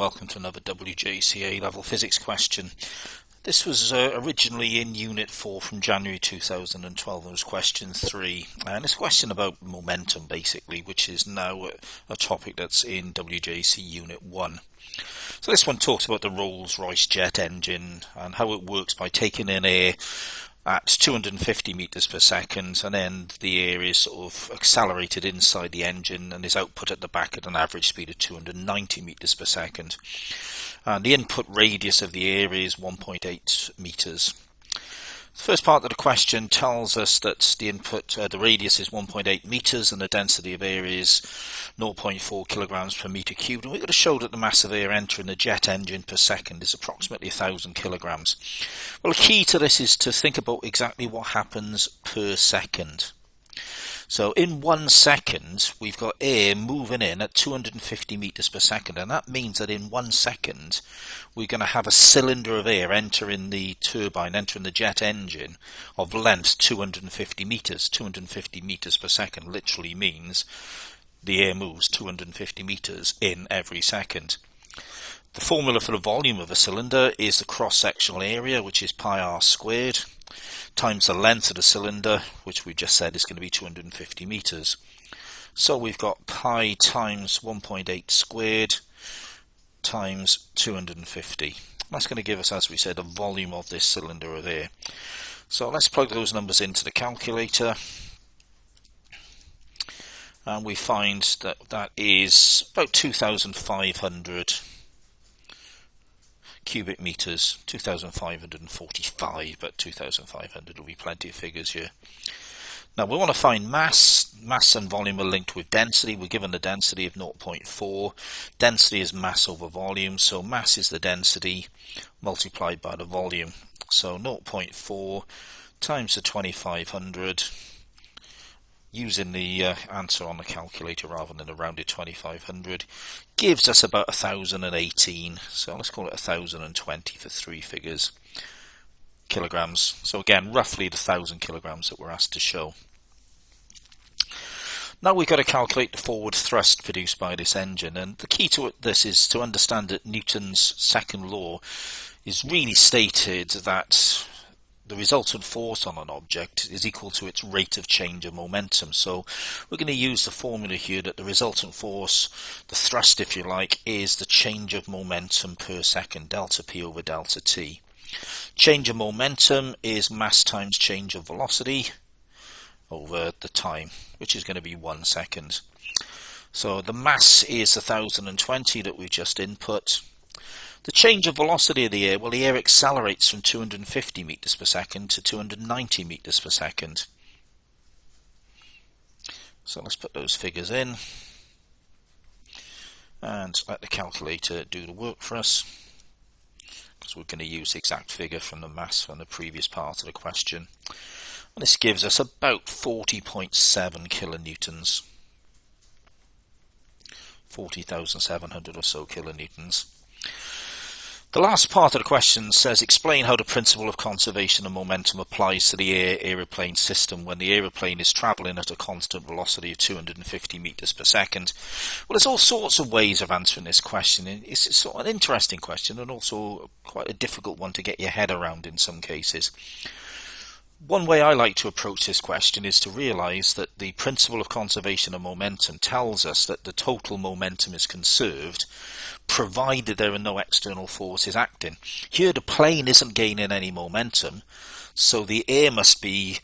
welcome to another WJEC A level physics question. This was originally in Unit 4 from January 2012. It was question 3, and it's a question about momentum basically, which is now a topic that's in WJEC Unit 1. So this one talks about the Rolls-Royce jet engine and how it works by taking in air at 250 meters per second, and then the air is sort of accelerated inside the engine and is output at the back at an average speed of 290 meters per second. And the input radius of the air is 1.8 meters. The first part of the question tells us that the radius is 1.8 meters and the density of air is 0.4 kilograms per meter cubed. And we've got to show that the mass of air entering the jet engine per second is approximately 1,000 kilograms. Well, the key to this is to think about exactly what happens per second. So in 1 second, we've got air moving in at 250 meters per second, and that means that in 1 second, we're going to have a cylinder of air entering the turbine, entering the jet engine of length 250 meters. 250 meters per second literally means the air moves 250 meters in every second. The formula for the volume of a cylinder is the cross-sectional area, which is pi r squared, times the length of the cylinder, which we just said is going to be 250 meters. So we've got pi times 1.8 squared times 250. That's going to give us, as we said, a volume of this cylinder of air. So let's plug those numbers into the calculator. And we find that that is about 2,500 cubic meters, 2,545, but 2,500 will be plenty of figures here. Now we want to find mass. Mass and volume are linked with density. We're given the density of 0.4. Density is mass over volume, so mass is the density multiplied by the volume. So 0.4 times the 2,500, using the answer on the calculator rather than the rounded 2,500, gives us about 1,018. So let's call it 1,020 for 3 figures, kilograms. So again, roughly the 1,000 kilograms that we're asked to show. Now we've got to calculate the forward thrust produced by this engine, and the key to this is to understand that Newton's second law is really stated that the resultant force on an object is equal to its rate of change of momentum. So we're going to use the formula here that the resultant force, the thrust if you like, is the change of momentum per second, delta P over delta T. Change of momentum is mass times change of velocity over the time, which is going to be 1 second. So the mass is 1,020 that we've just input. The change of velocity of the air, well, the air accelerates from 250 meters per second to 290 meters per second. So let's put those figures in and let the calculator do the work for us, because we're going to use the exact figure from the mass from the previous part of the question. And this gives us about 40.7 kilonewtons, 40,700 or so kilonewtons. The last part of the question says, explain how the principle of conservation of momentum applies to the aeroplane system when the aeroplane is travelling at a constant velocity of 250 meters per second. Well, there's all sorts of ways of answering this question. It's sort of an interesting question and also quite a difficult one to get your head around in some cases. One way I like to approach this question is to realise that the principle of conservation of momentum tells us that the total momentum is conserved provided there are no external forces acting. Here the plane isn't gaining any momentum, so the air must be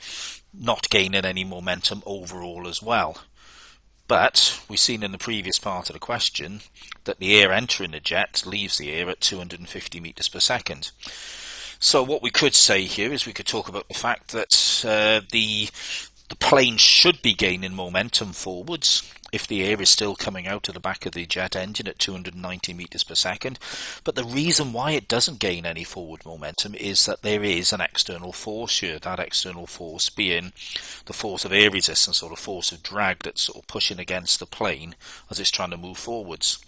not gaining any momentum overall as well. But we've seen in the previous part of the question that the air entering the jet leaves the air at 250 meters per second. So what we could say here is we could talk about the fact that the plane should be gaining momentum forwards if the air is still coming out of the back of the jet engine at 290 meters per second. But the reason why it doesn't gain any forward momentum is that there is an external force here, that external force being the force of air resistance, or the force of drag that's sort of pushing against the plane as it's trying to move forwards.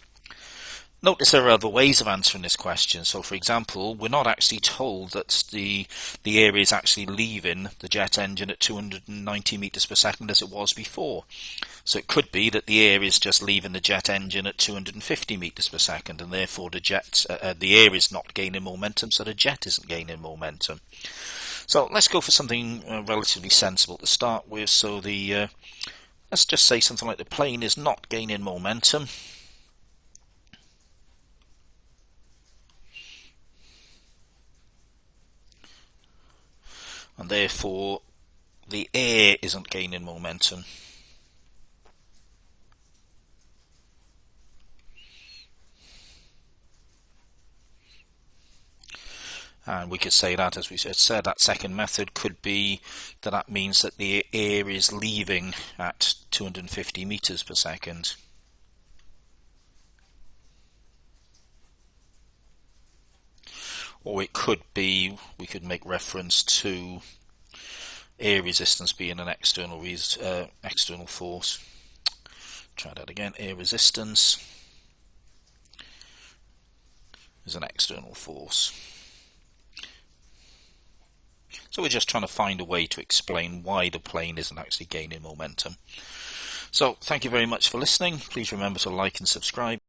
Notice there are other ways of answering this question. So, for example, we're not actually told that the air is actually leaving the jet engine at 290 meters per second as it was before. So it could be that the air is just leaving the jet engine at 250 meters per second, and therefore the air is not gaining momentum, so the jet isn't gaining momentum. So let's go for something relatively sensible to start with. So let's just say something like the plane is not gaining momentum. And therefore the air isn't gaining momentum. And we could say that, as we said, that second method could be that means that the air is leaving at 250 meters per second. Or it could be, we could make reference to air resistance being an external force. Try that again. Air resistance is an external force. So we're just trying to find a way to explain why the plane isn't actually gaining momentum. So thank you very much for listening. Please remember to like and subscribe.